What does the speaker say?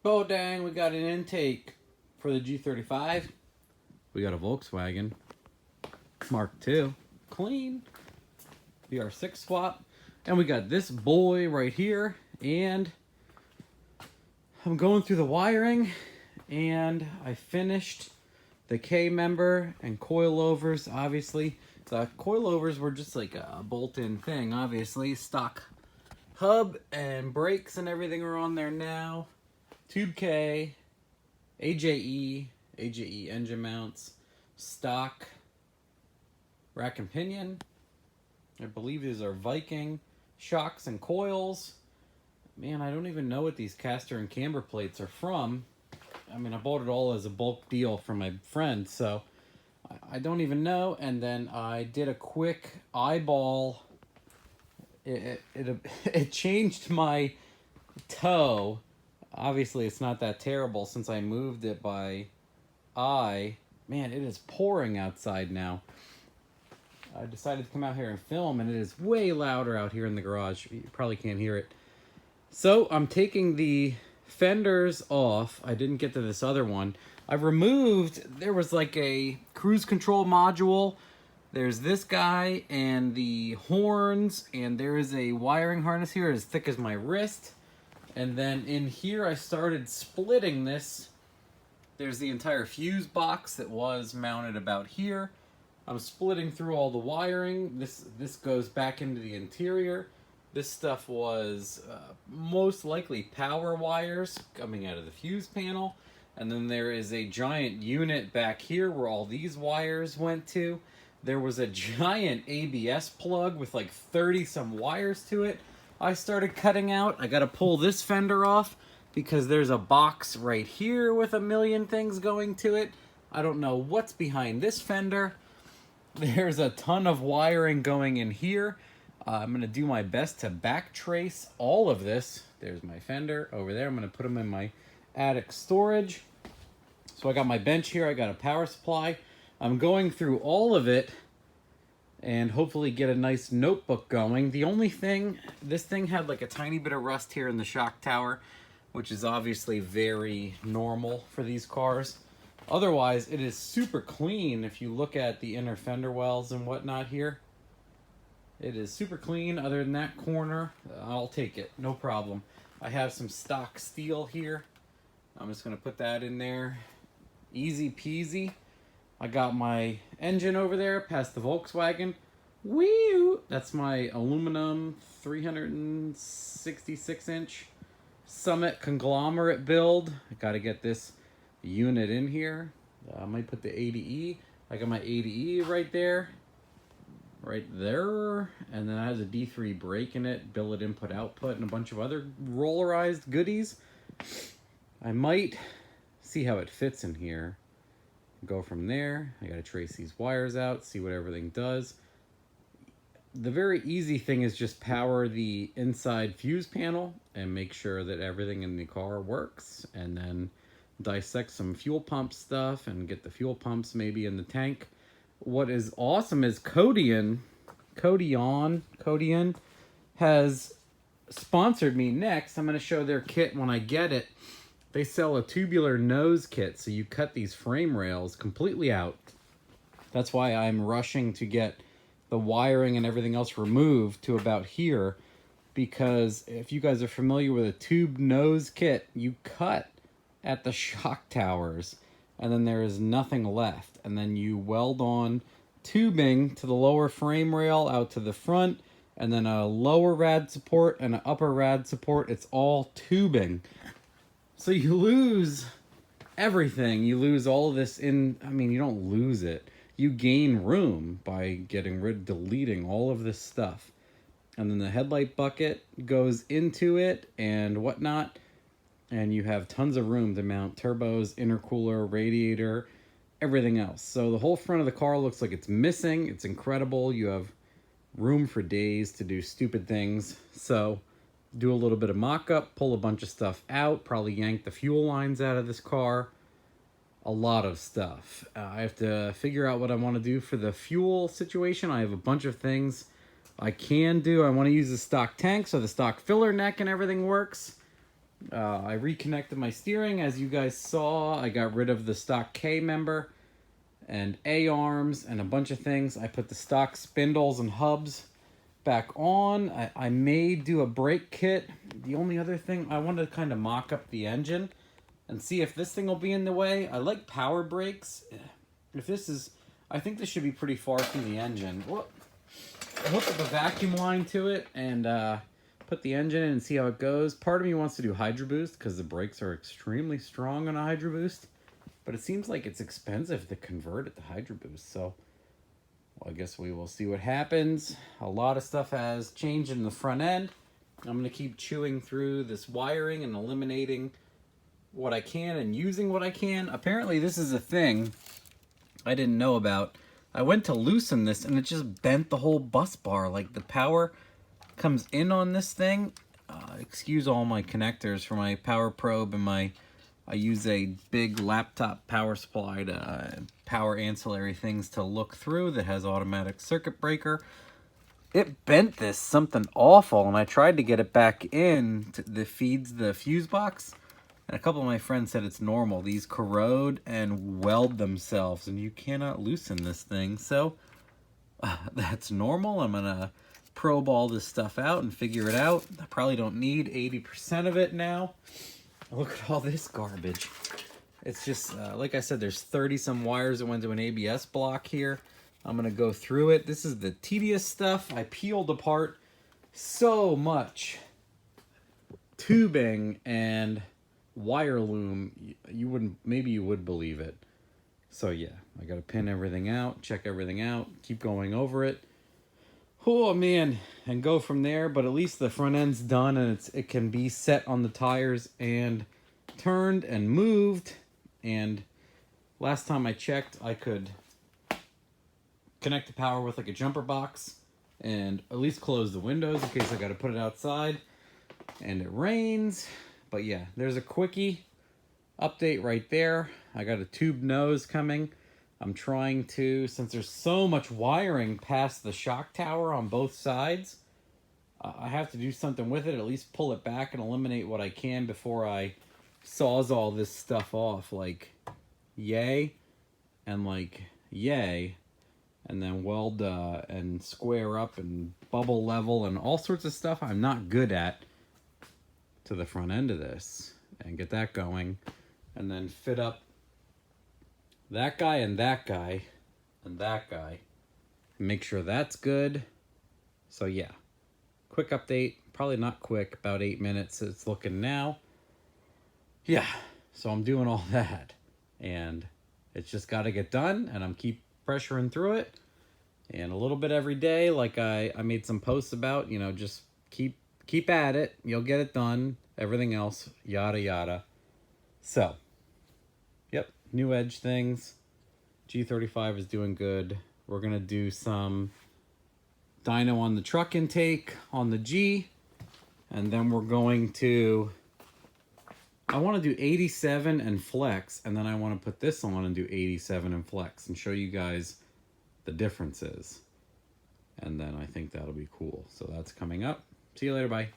Oh dang, we got an intake for the G35. We got a Volkswagen Mark II, clean, VR6 swap. And we got this boy right here, and I'm going through the wiring, and I finished the K-member and coilovers, obviously. The coilovers were just like a bolt-in thing, obviously. Stock hub and brakes and everything are on there now. Tube K, AJE engine mounts, stock rack and pinion. I believe these are Viking shocks and coils. Man, I don't even know what these caster and camber plates are from. I mean, I bought it all as a bulk deal from my friend, so I don't even know. And then I did a quick eyeball. It changed my toe. Obviously, it's not that terrible since I moved it by eye. Man, it is pouring outside now. I decided to come out here and film, and it is way louder out here in the garage. You probably can't hear it. So I'm taking the fenders off. I didn't get to this other one. I've removed, there was like a cruise control module. There's this guy and the horns, and there is a wiring harness here as thick as my wrist. And then in here I started splitting this. There's the entire fuse box that was mounted about here. I'm splitting through all the wiring. This goes back into the interior. This stuff was most likely power wires coming out of the fuse panel. And then there is a giant unit back here where all these wires went to. There was a giant ABS plug with like 30 some wires to it. I started cutting out. I got to pull this fender off because there's a box right here with a million things going to it. I don't know what's behind this fender. There's a ton of wiring going in here. I'm going to do my best to back trace all of this. There's my fender over there. I'm going to put them in my attic storage. So I got my bench here. I got a power supply. I'm going through all of it and hopefully get a nice notebook going. The only thing, this thing had like a tiny bit of rust here in the shock tower, which is obviously very normal for these cars. Otherwise, it is super clean if you look at the inner fender wells and whatnot here. It is super clean. Other than that corner, I'll take it. No problem. I have some stock steel here. I'm just going to put that in there. Easy peasy. I got my engine over there past the Volkswagen. Whee! That's my aluminum 366-inch Summit conglomerate build. I got to get this unit in here. I might put the 80E. I got my 80E right there. Right there. And then it has a D3 brake in it, billet input output, and a bunch of other rollerized goodies. I might see how it fits in here. Go from there. I got to trace these wires out, see what everything does. The very easy thing is just power the inside fuse panel and make sure that everything in the car works, and then dissect some fuel pump stuff and get the fuel pumps maybe in the tank. What is awesome is Codion has sponsored me next. I'm going to show their kit when I get it. They sell a tubular nose kit, so you cut these frame rails completely out. That's why I'm rushing to get the wiring and everything else removed to about here, because if you guys are familiar with a tube nose kit, you cut at the shock towers and then there is nothing left, and then you weld on tubing to the lower frame rail out to the front, and then a lower rad support and an upper rad support. It's all tubing, so you lose everything. You lose all of this in, I mean, you don't lose it, you gain room by deleting all of this stuff. And then the headlight bucket goes into it and whatnot, and you have tons of room to mount turbos, intercooler, radiator, everything else. So the whole front of the car looks like it's missing. It's incredible. You have room for days to do stupid things. So do a little bit of mock-up, pull a bunch of stuff out, probably yank the fuel lines out of this car. A lot of stuff. I have to figure out what I want to do for the fuel situation. I have a bunch of things I can do. I want to use the stock tank so the stock filler neck and everything works. I reconnected my steering. As you guys saw, I got rid of the stock K member and A-arms and a bunch of things. I put the stock spindles and hubs back on. I may do a brake kit. The only other thing, I wanted to kind of mock up the engine and see if this thing will be in the way. I like power brakes. If this is, I think this should be pretty far from the engine. Well, I hook up a vacuum line to it and put the engine in and see how it goes. Part of me wants to do Hydro Boost because the brakes are extremely strong on a Hydro Boost. But it seems like it's expensive to convert it to Hydro Boost. So, well, I guess we will see what happens. A lot of stuff has changed in the front end. I'm going to keep chewing through this wiring and eliminating what I can and using what I can. Apparently, this is a thing I didn't know about. I went to loosen this and it just bent the whole bus bar. Like the power comes in on this thing. Excuse all my connectors for my power probe and I use a big laptop power supply to power ancillary things to look through that has automatic circuit breaker. It bent this something awful and I tried to get it back in that feeds the fuse box. And a couple of my friends said it's normal. These corrode and weld themselves and you cannot loosen this thing. So that's normal. I'm going to probe all this stuff out and figure it out. I probably don't need 80% of it now. Look at all this garbage. It's just, like I said, there's 30 some wires that went to an ABS block here. I'm going to go through it. This is the tedious stuff. I peeled apart so much tubing and wire loom. Maybe you would believe it. So yeah, I got to pin everything out, check everything out, keep going over it. Oh man, and go from there. But at least the front end's done and it can be set on the tires and turned and moved. And last time I checked, I could connect the power with like a jumper box and at least close the windows in case I got to put it outside and it rains. But yeah, there's a quickie update right there. I got a tube nose coming. I'm trying to, since there's so much wiring past the shock tower on both sides, I have to do something with it, at least pull it back and eliminate what I can before I saws all this stuff off, like yay and like yay, and then weld and square up and bubble level and all sorts of stuff I'm not good at to the front end of this and get that going, and then fit up that guy and that guy and that guy. Make sure that's good. So yeah, quick update. Probably not quick, about 8 minutes it's looking now. Yeah, so I'm doing all that. And it's just got to get done, and I'm keep pressuring through it. And a little bit every day, like I made some posts about, you know, just keep at it. You'll get it done. Everything else, yada yada. So, yep, new edge things. G35 is doing good. We're going to do some dyno on the truck intake on the G. And then we're going to, I want to do 87 and flex. And then I want to put this on and do 87 and flex and show you guys the differences. And then I think that'll be cool. So that's coming up. See you later. Bye.